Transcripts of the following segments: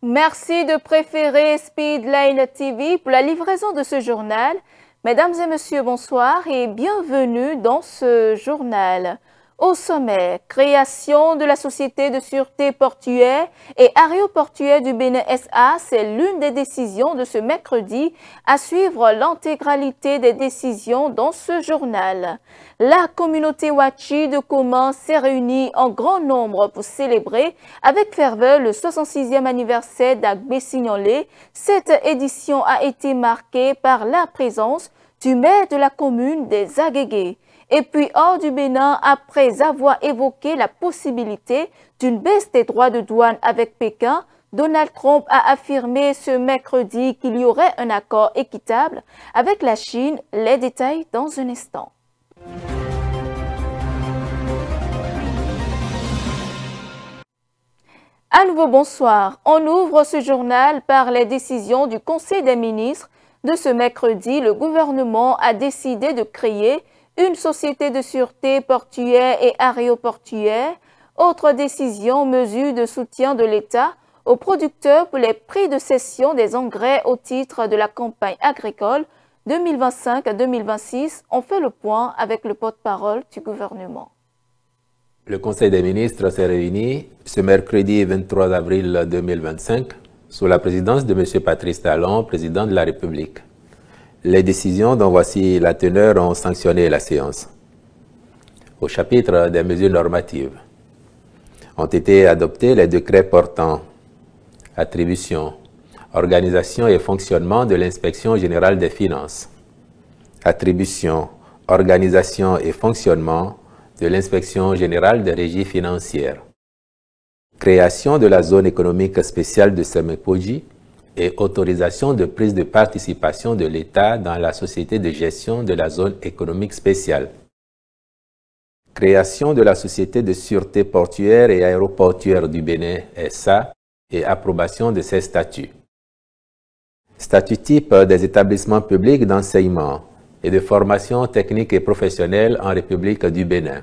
Merci de préférer Speedline TV pour la livraison de ce journal. Mesdames et messieurs, bonsoir et bienvenue dans ce journal. Au sommet, création de la Société de sûreté portuaire et aéroportuaire du Bénin SA, c'est l'une des décisions de ce mercredi. À suivre l'intégralité des décisions dans ce journal. La communauté Wachi de Koman s'est réunie en grand nombre pour célébrer avec ferveur le 66e anniversaire d'Agbé Signolé. Cette édition a été marquée par la présence du maire de la commune des Agégués. Et puis hors du Bénin, après avoir évoqué la possibilité d'une baisse des droits de douane avec Pékin, Donald Trump a affirmé ce mercredi qu'il y aurait un accord équitable avec la Chine. Les détails dans un instant. À nouveau, bonsoir. On ouvre ce journal par les décisions du Conseil des ministres. De ce mercredi, le gouvernement a décidé de créer une société de sûreté portuaire et aéroportuaire. Autre décision, mesure de soutien de l'État aux producteurs pour les prix de cession des engrais au titre de la campagne agricole 2025-2026. On fait le point avec le porte-parole du gouvernement. Le Conseil des ministres s'est réuni ce mercredi 23 avril 2025 sous la présidence de M. Patrice Talon, président de la République. Les décisions dont voici la teneur ont sanctionné la séance. Au chapitre des mesures normatives, ont été adoptés les décrets portant attribution, organisation et fonctionnement de l'Inspection générale des finances, attribution, organisation et fonctionnement de l'Inspection générale des régies financières, création de la zone économique spéciale de Semepoji et autorisation de prise de participation de l'État dans la société de gestion de la zone économique spéciale, création de la Société de sûreté portuaire et aéroportuaire du Bénin SA et approbation de ses statuts, statut type des établissements publics d'enseignement et de formation technique et professionnelle en République du Bénin,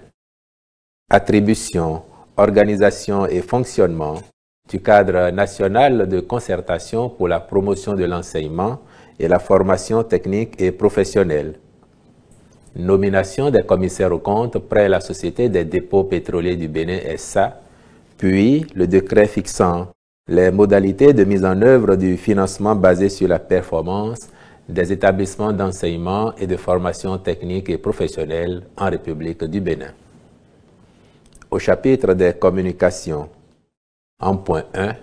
attribution, organisation et fonctionnement du cadre national de concertation pour la promotion de l'enseignement et la formation technique et professionnelle, nomination des commissaires aux comptes près la Société des dépôts pétroliers du Bénin SA, puis le décret fixant les modalités de mise en œuvre du financement basé sur la performance des établissements d'enseignement et de formation technique et professionnelle en République du Bénin. Au chapitre des communications, en point 1,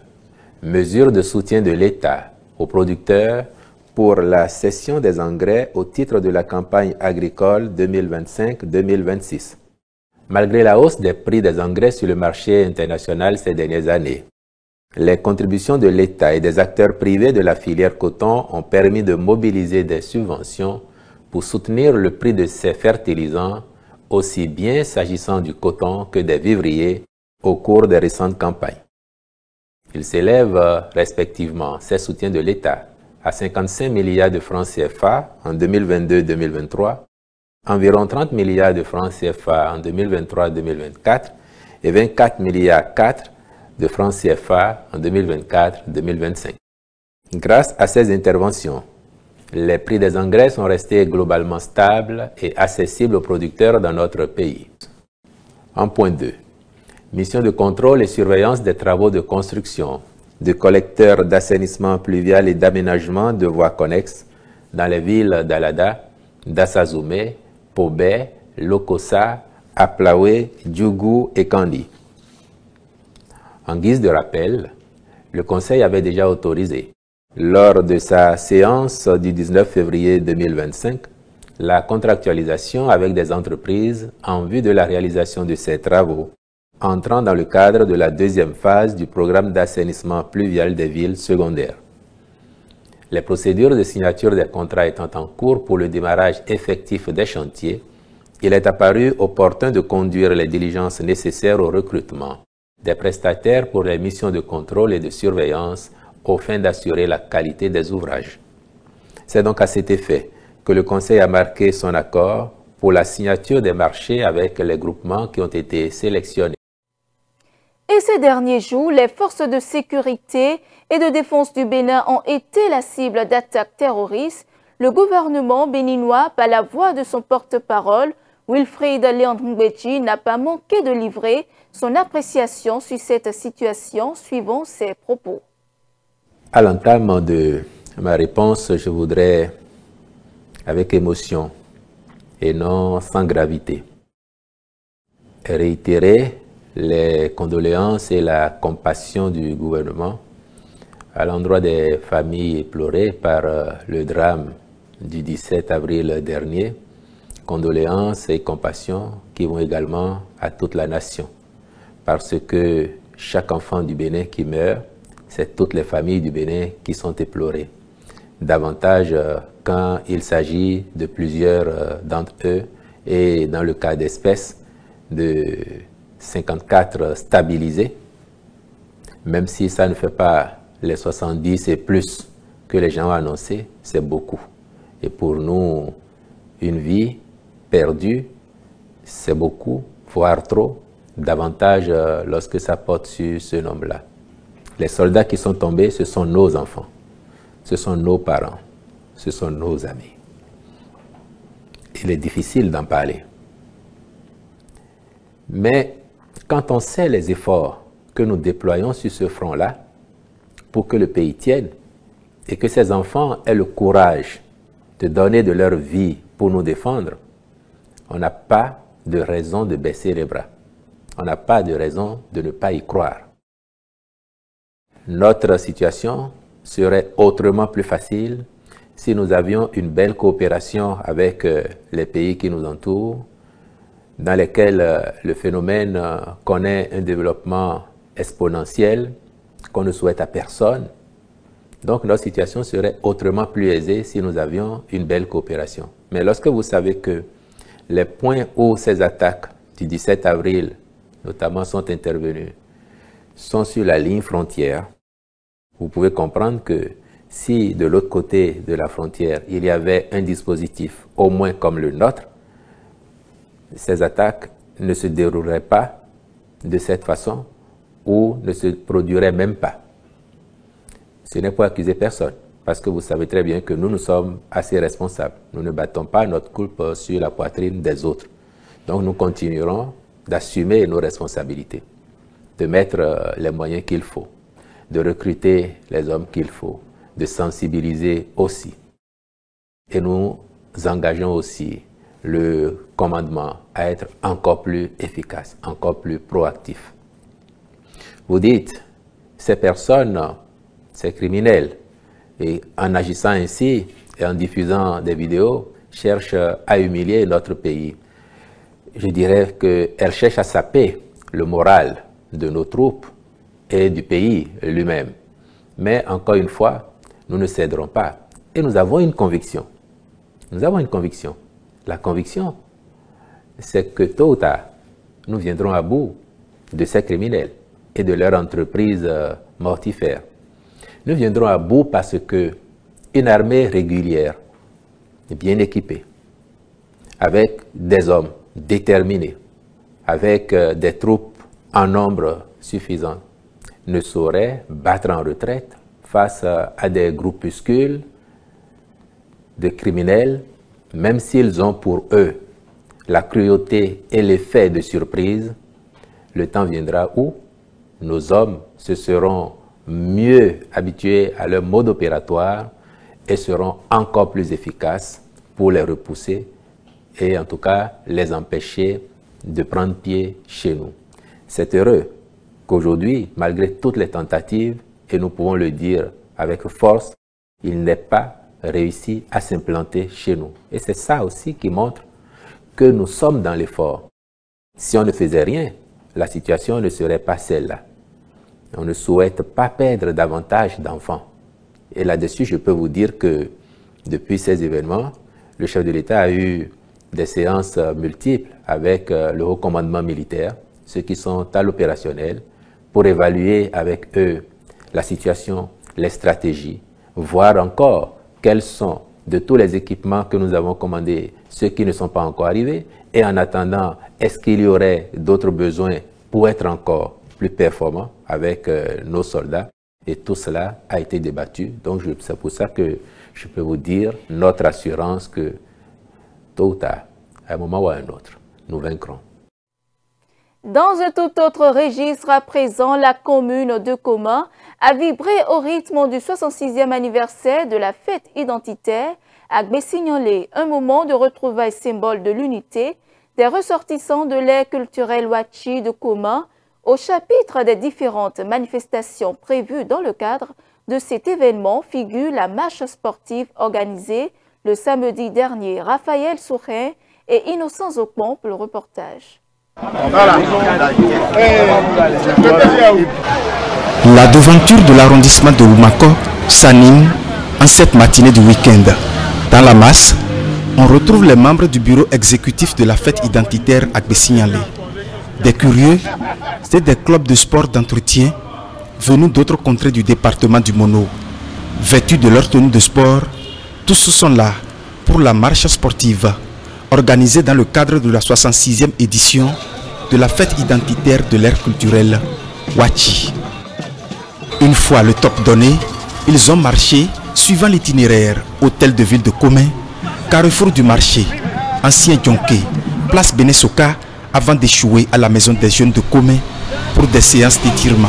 mesures de soutien de l'État aux producteurs pour la cession des engrais au titre de la campagne agricole 2025-2026. Malgré la hausse des prix des engrais sur le marché international ces dernières années, les contributions de l'État et des acteurs privés de la filière coton ont permis de mobiliser des subventions pour soutenir le prix de ces fertilisants, aussi bien s'agissant du coton que des vivriers, au cours des récentes campagnes. Ils s'élèvent respectivement, ces soutiens de l'État, à 55 milliards de francs CFA en 2022-2023, environ 30 milliards de francs CFA en 2023-2024 et 24 milliards 4 de francs CFA en 2024-2025. Grâce à ces interventions, les prix des engrais sont restés globalement stables et accessibles aux producteurs dans notre pays. En point 2. Mission de contrôle et surveillance des travaux de construction, de collecteurs d'assainissement pluvial et d'aménagement de voies connexes dans les villes d'Alada, d'Assazoumé, Pobé, Lokossa, Aplaoué, Djougou et Kandi. En guise de rappel, le Conseil avait déjà autorisé, lors de sa séance du 19 février 2025, la contractualisation avec des entreprises en vue de la réalisation de ces travaux, entrant dans le cadre de la deuxième phase du programme d'assainissement pluvial des villes secondaires. Les procédures de signature des contrats étant en cours pour le démarrage effectif des chantiers, il est apparu opportun de conduire les diligences nécessaires au recrutement des prestataires pour les missions de contrôle et de surveillance aux fins d'assurer la qualité des ouvrages. C'est donc à cet effet que le Conseil a marqué son accord pour la signature des marchés avec les groupements qui ont été sélectionnés. Et ces derniers jours, les forces de sécurité et de défense du Bénin ont été la cible d'attaques terroristes. Le gouvernement béninois, par la voix de son porte-parole, Wilfried Léandre-Ngwedji, n'a pas manqué de livrer son appréciation sur cette situation, suivant ses propos. À l'entame de ma réponse, je voudrais, avec émotion et non sans gravité, réitérer les condoléances et la compassion du gouvernement à l'endroit des familles éplorées par le drame du 17 avril dernier. Condoléances et compassion qui vont également à toute la nation, parce que chaque enfant du Bénin qui meurt, c'est toutes les familles du Bénin qui sont éplorées. Davantage quand il s'agit de plusieurs d'entre eux, et dans le cas d'espèces, de 54 stabilisés, même si ça ne fait pas les 70 et plus que les gens ont annoncé, c'est beaucoup. Et pour nous, une vie perdue, c'est beaucoup, voire trop, davantage lorsque ça porte sur ce nombre-là. Les soldats qui sont tombés, ce sont nos enfants, ce sont nos parents, ce sont nos amis. Il est difficile d'en parler. Mais quand on sait les efforts que nous déployons sur ce front-là, pour que le pays tienne, et que ces enfants aient le courage de donner de leur vie pour nous défendre, on n'a pas de raison de baisser les bras. On n'a pas de raison de ne pas y croire. Notre situation serait autrement plus facile si nous avions une belle coopération avec les pays qui nous entourent, dans lesquels le phénomène connaît un développement exponentiel qu'on ne souhaite à personne. Donc notre situation serait autrement plus aisée si nous avions une belle coopération. Mais lorsque vous savez que les points où ces attaques du 17 avril, notamment, sont intervenues, sont sur la ligne frontière, vous pouvez comprendre que si de l'autre côté de la frontière, il y avait un dispositif, au moins comme le nôtre, ces attaques ne se dérouleraient pas de cette façon ou ne se produiraient même pas. Ce n'est pas accuser personne, parce que vous savez très bien que nous sommes assez responsables. Nous ne battons pas notre culpe sur la poitrine des autres. Donc nous continuerons d'assumer nos responsabilités, de mettre les moyens qu'il faut, de recruter les hommes qu'il faut, de sensibiliser aussi. Et nous engageons aussi le commandement à être encore plus efficace, encore plus proactif. Vous dites, ces personnes, ces criminels, et en agissant ainsi et en diffusant des vidéos, cherchent à humilier notre pays. Je dirais qu'elles cherchent à saper le moral de nos troupes et du pays lui-même. Mais encore une fois, nous ne céderons pas. Et nous avons une conviction. Nous avons une conviction. La conviction, c'est que tôt ou tard, nous viendrons à bout de ces criminels et de leur entreprise mortifère. Nous viendrons à bout parce que une armée régulière, bien équipée, avec des hommes déterminés, avec des troupes en nombre suffisant, ne saurait battre en retraite face à des groupuscules de criminels, même s'ils ont pour eux la cruauté et l'effet de surprise. Le temps viendra où nos hommes se seront mieux habitués à leur mode opératoire et seront encore plus efficaces pour les repousser et en tout cas les empêcher de prendre pied chez nous. C'est heureux qu'aujourd'hui, malgré toutes les tentatives, et nous pouvons le dire avec force, il n'ait pas réussi à s'implanter chez nous. Et c'est ça aussi qui montre que nous sommes dans l'effort. Si on ne faisait rien, la situation ne serait pas celle-là. On ne souhaite pas perdre davantage d'enfants. Et là-dessus, je peux vous dire que depuis ces événements, le chef de l'État a eu des séances multiples avec le haut commandement militaire, ceux qui sont à l'opérationnel, pour évaluer avec eux la situation, les stratégies, voir encore quels sont de tous les équipements que nous avons commandés, ceux qui ne sont pas encore arrivés, et en attendant, est-ce qu'il y aurait d'autres besoins pour être encore plus performant avec nos soldats. Et tout cela a été débattu. Donc c'est pour ça que je peux vous dire notre assurance que tôt ou tard, à un moment ou à un autre, nous vaincrons. Dans un tout autre registre, à présent, la commune de Koma a vibré au rythme du 66e anniversaire de la fête identitaire à Gbessignolé, un moment de retrouvailles symbole de l'unité des ressortissants de l'ère culturelle Wachi de Koma au chapitre des différentes manifestations prévues dans le cadre de cet événement figure la marche sportive organisée le samedi dernier. Raphaël Sourin et Innocent Zokmon pour le reportage. La devanture de l'arrondissement de Oumako s'anime en cette matinée du week-end. Dans la masse, on retrouve les membres du bureau exécutif de la fête identitaire à Gbessignolé. Des curieux, c'est des clubs de sport d'entretien venus d'autres contrées du département du Mono. Vêtus de leur tenue de sport, tous sont là pour la marche sportive organisée dans le cadre de la 66e édition de la fête identitaire de l'ère culturelle Wachi. Une fois le top donné, ils ont marché suivant l'itinéraire Hôtel de Ville de Comé, Carrefour du Marché, Ancien Djonké, Place Benesoka, avant d'échouer à la maison des jeunes de Comé pour des séances d'étirement.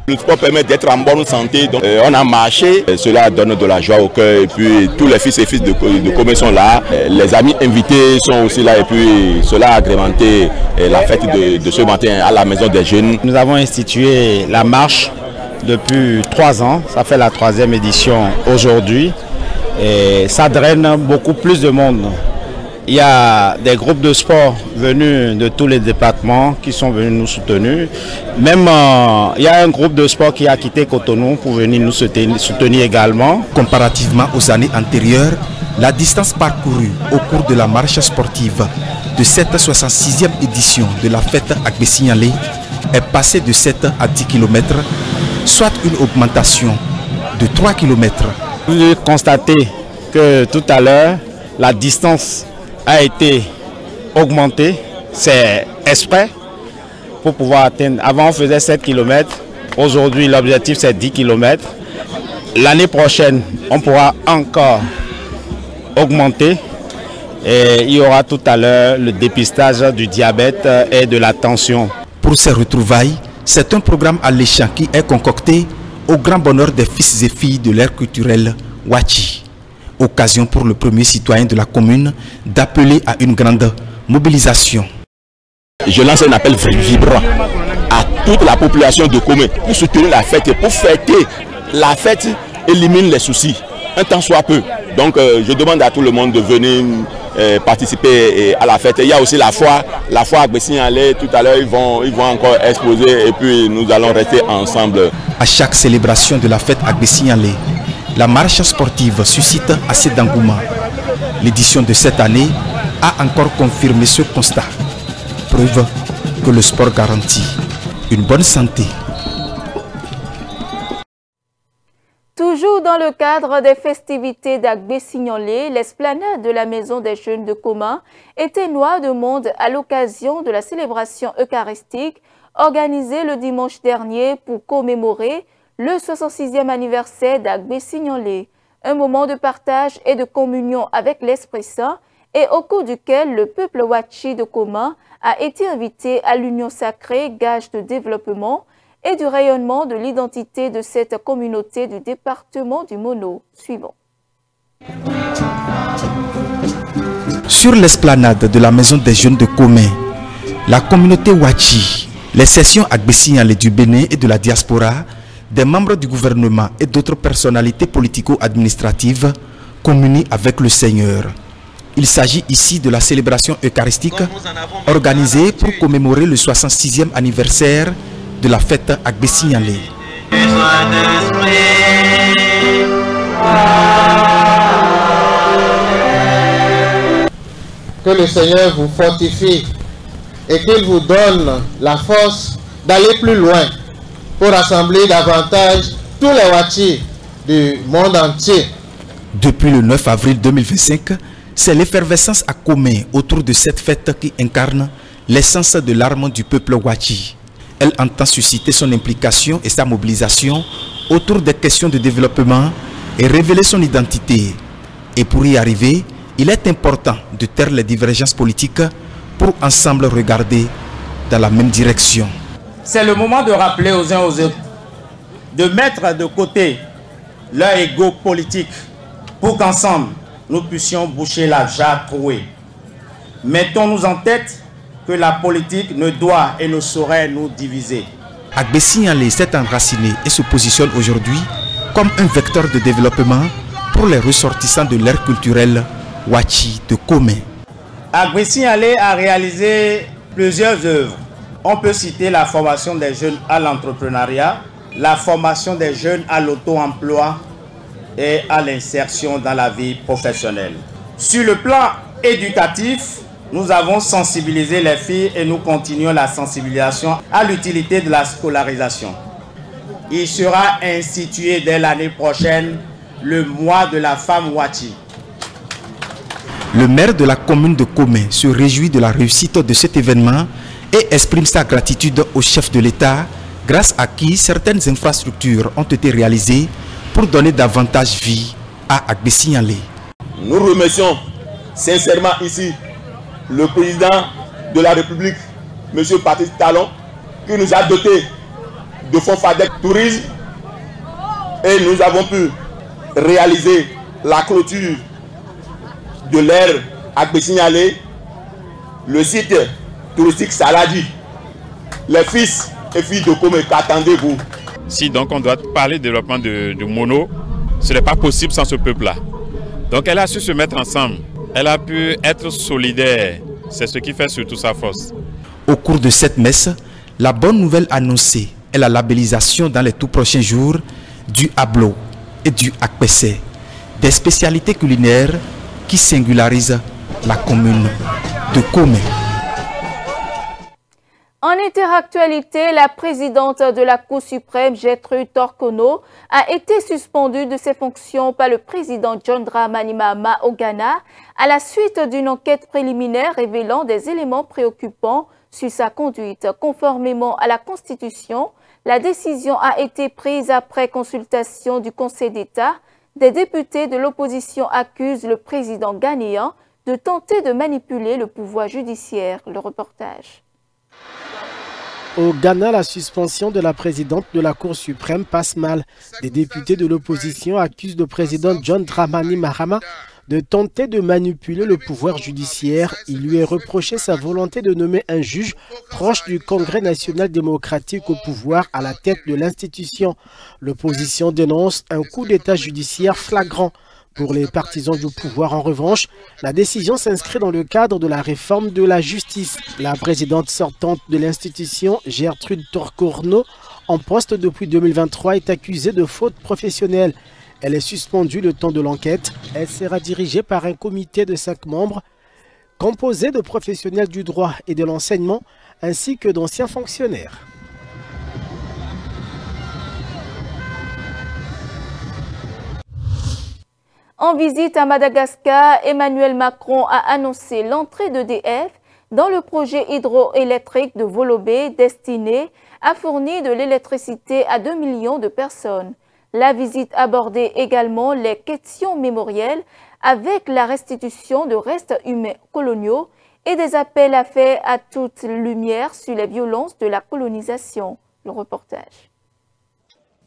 Le sport permet d'être en bonne santé, donc on a marché, cela donne de la joie au cœur et puis tous les fils et filles de Comé sont là, les amis invités sont aussi là et puis cela a agrémenté la fête de ce matin à la maison des jeunes. Nous avons institué la marche depuis 3 ans, ça fait la 3e édition aujourd'hui et ça draine beaucoup plus de monde. Il y a des groupes de sport venus de tous les départements qui sont venus nous soutenir. Même il y a un groupe de sport qui a quitté Cotonou pour venir nous soutenir également. Comparativement aux années antérieures, la distance parcourue au cours de la marche sportive de cette 66e édition de la fête à Gbessignolé est passée de 7 à 10 km, soit une augmentation de 3 km. Vous avez constaté que tout à l'heure, la distance a été augmenté, c'est exprès pour pouvoir atteindre. Avant on faisait 7 km, aujourd'hui l'objectif c'est 10 km. L'année prochaine on pourra encore augmenter et il y aura tout à l'heure le dépistage du diabète et de la tension. Pour ces retrouvailles, c'est un programme alléchant qui est concocté au grand bonheur des fils et filles de l'ère culturelle Wachi. Occasion pour le premier citoyen de la commune d'appeler à une grande mobilisation. Je lance un appel vibrant à toute la population de Comé pour soutenir la fête et pour fêter. La fête élimine les soucis, un temps soit peu. Donc je demande à tout le monde de venir participer à la fête. Il y a aussi la foire à Gbessignolé. Tout à l'heure ils vont encore exposer et puis nous allons rester ensemble. À chaque célébration de la fête à Gbessignolé, la marche sportive suscite assez d'engouement. L'édition de cette année a encore confirmé ce constat. Preuve que le sport garantit une bonne santé. Toujours dans le cadre des festivités d'Gbessignolé, l'esplanade de la Maison des Jeunes de Koma était noire de monde à l'occasion de la célébration eucharistique organisée le dimanche dernier pour commémorer le 66e anniversaire d'Gbessignolé, un moment de partage et de communion avec l'Esprit Saint et au cours duquel le peuple Wachi de Koma a été invité à l'union sacrée, gage de développement et du rayonnement de l'identité de cette communauté du département du Mono. Suivant. Sur l'esplanade de la Maison des Jeunes de Comé, la communauté Wachi, les sessions à Gbessignolé du Bénin et de la diaspora, des membres du gouvernement et d'autres personnalités politico-administratives communient avec le Seigneur. Il s'agit ici de la célébration eucharistique organisée pour commémorer le 66e anniversaire de la fête à Gbessignolé. Que le Seigneur vous fortifie et qu'il vous donne la force d'aller plus loin pour rassembler davantage tous les Wachi du monde entier. Depuis le 9 avril 2025, c'est l'effervescence à Comé autour de cette fête qui incarne l'essence de l'âme du peuple Wachi. Elle entend susciter son implication et sa mobilisation autour des questions de développement et révéler son identité. Et pour y arriver, il est important de taire les divergences politiques pour ensemble regarder dans la même direction. C'est le moment de rappeler aux uns aux autres, de mettre de côté leur ego politique pour qu'ensemble nous puissions boucher la jarre trouée. Mettons-nous en tête que la politique ne doit et ne saurait nous diviser. Agbessi Nyalé s'est enraciné et se positionne aujourd'hui comme un vecteur de développement pour les ressortissants de l'ère culturelle Wachi de Komé. Agbessi Nyalé a réalisé plusieurs œuvres. On peut citer la formation des jeunes à l'entrepreneuriat, la formation des jeunes à l'auto-emploi et à l'insertion dans la vie professionnelle. Sur le plan éducatif, nous avons sensibilisé les filles et nous continuons la sensibilisation à l'utilité de la scolarisation. Il sera institué dès l'année prochaine le mois de la femme Wachi. Le maire de la commune de Komé se réjouit de la réussite de cet événement et exprime sa gratitude au chef de l'État, grâce à qui certaines infrastructures ont été réalisées pour donner davantage vie à Agbessi Nyalé. Nous remercions sincèrement ici le président de la République, M. Patrice Talon, qui nous a dotés de fonds FADEC Tourisme et nous avons pu réaliser la clôture de l'ère Agbessi Nyalé, le site touristique Saladi. Les fils et filles de Komé, qu'attendez-vous? Si donc on doit parler de développement de Mono, ce n'est pas possible sans ce peuple-là. Donc elle a su se mettre ensemble, elle a pu être solidaire, c'est ce qui fait surtout sa force. Au cours de cette messe, la bonne nouvelle annoncée est la labellisation dans les tout prochains jours du Ablo et du Akpessé, des spécialités culinaires qui singularisent la commune de Komé. En interactualité, la présidente de la Cour suprême, Gertrude Torkornoo, a été suspendue de ses fonctions par le président John Dramani Mahama au Ghana à la suite d'une enquête préliminaire révélant des éléments préoccupants sur sa conduite. Conformément à la Constitution, la décision a été prise après consultation du Conseil d'État. Des députés de l'opposition accusent le président ghanéen de tenter de manipuler le pouvoir judiciaire. Le reportage. Au Ghana, la suspension de la présidente de la Cour suprême passe mal. Des députés de l'opposition accusent le président John Dramani Mahama de tenter de manipuler le pouvoir judiciaire. Il lui est reproché sa volonté de nommer un juge proche du Congrès national démocratique au pouvoir à la tête de l'institution. L'opposition dénonce un coup d'état judiciaire flagrant. Pour les partisans du pouvoir, en revanche, la décision s'inscrit dans le cadre de la réforme de la justice. La présidente sortante de l'institution, Gertrude Torkornoo, en poste depuis 2023, est accusée de faute professionnelle. Elle est suspendue le temps de l'enquête. Elle sera dirigée par un comité de 5 membres, composé de professionnels du droit et de l'enseignement, ainsi que d'anciens fonctionnaires. En visite à Madagascar, Emmanuel Macron a annoncé l'entrée d'EDF dans le projet hydroélectrique de Volobé destiné à fournir de l'électricité à 2 millions de personnes. La visite abordait également les questions mémorielles avec la restitution de restes humains coloniaux et des appels à faire à toute lumière sur les violences de la colonisation. Le reportage.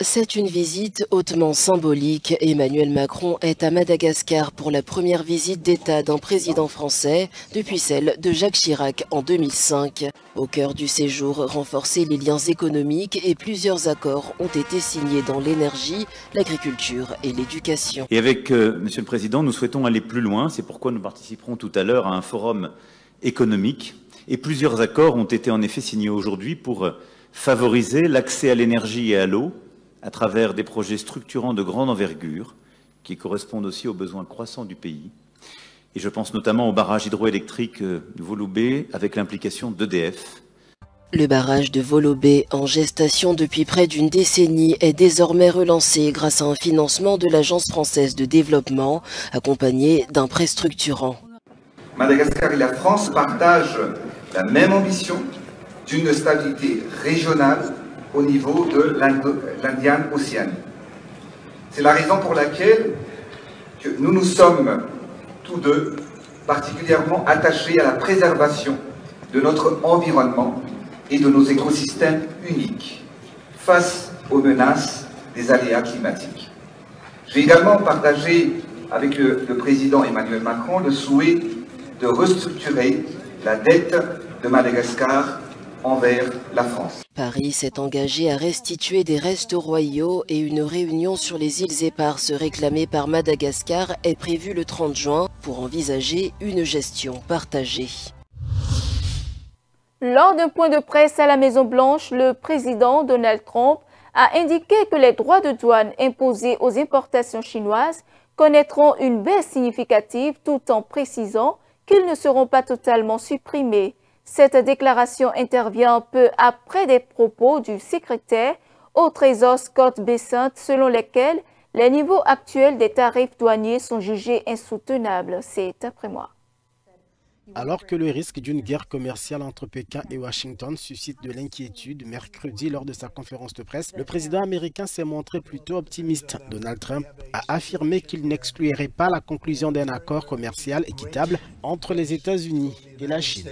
C'est une visite hautement symbolique. Emmanuel Macron est à Madagascar pour la première visite d'État d'un président français depuis celle de Jacques Chirac en 2005. Au cœur du séjour, renforcer les liens économiques et plusieurs accords ont été signés dans l'énergie, l'agriculture et l'éducation. Et avec Monsieur le Président, nous souhaitons aller plus loin. C'est pourquoi nous participerons tout à l'heure à un forum économique. Et plusieurs accords ont été en effet signés aujourd'hui pour favoriser l'accès à l'énergie et à l'eau, à travers des projets structurants de grande envergure qui correspondent aussi aux besoins croissants du pays. Et je pense notamment au barrage hydroélectrique de Volobé avec l'implication d'EDF. Le barrage de Volobé, en gestation depuis près d'une décennie, est désormais relancé grâce à un financement de l'Agence française de développement, accompagné d'un prêt structurant. Madagascar et la France partagent la même ambition d'une stabilité régionale au niveau de l'Indian Ocean. C'est la raison pour laquelle nous nous sommes tous deux particulièrement attachés à la préservation de notre environnement et de nos écosystèmes uniques face aux menaces des aléas climatiques. J'ai également partagé avec le président Emmanuel Macron le souhait de restructurer la dette de Madagascar envers la France. Paris s'est engagé à restituer des restes royaux et une réunion sur les îles éparses réclamée par Madagascar est prévue le 30 juin pour envisager une gestion partagée. Lors d'un point de presse à la Maison-Blanche, le président Donald Trump a indiqué que les droits de douane imposés aux importations chinoises connaîtront une baisse significative tout en précisant qu'ils ne seront pas totalement supprimés. Cette déclaration intervient peu après des propos du secrétaire au Trésor Scott Bessent selon lesquels les niveaux actuels des tarifs douaniers sont jugés insoutenables. C'est après moi. Alors que le risque d'une guerre commerciale entre Pékin et Washington suscite de l'inquiétude, mercredi, lors de sa conférence de presse, le président américain s'est montré plutôt optimiste. Donald Trump a affirmé qu'il n'exclurait pas la conclusion d'un accord commercial équitable entre les États-Unis et la Chine.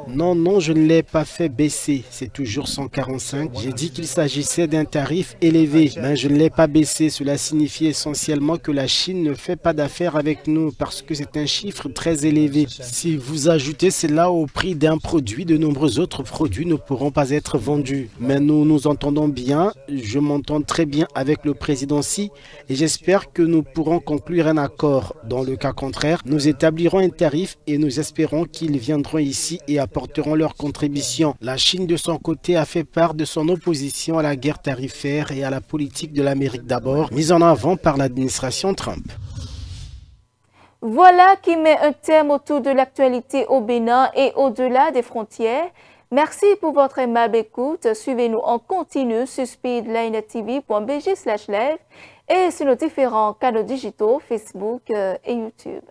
Non, je ne l'ai pas fait baisser, c'est toujours 145. J'ai dit qu'il s'agissait d'un tarif élevé, mais je ne l'ai pas baissé. Cela signifie essentiellement que la Chine ne fait pas d'affaires avec nous parce que c'est un chiffre très élevé. Si vous ajoutez cela au prix d'un produit, de nombreux autres produits ne pourront pas être vendus. Mais nous nous entendons bien, je m'entends très bien avec le président Xi et j'espère que nous pourrons conclure un accord. Dans le cas contraire, nous établirons un tarif et nous espérons qu'ils viendront ici et apporteront leur contribution. La Chine de son côté a fait part de son opposition à la guerre tarifaire et à la politique de l'Amérique d'abord, mise en avant par l'administration Trump. Voilà qui met un terme autour de l'actualité au Bénin et au-delà des frontières. Merci pour votre aimable écoute. Suivez-nous en continu sur speedlinetv.bg/live et sur nos différents canaux digitaux Facebook et YouTube.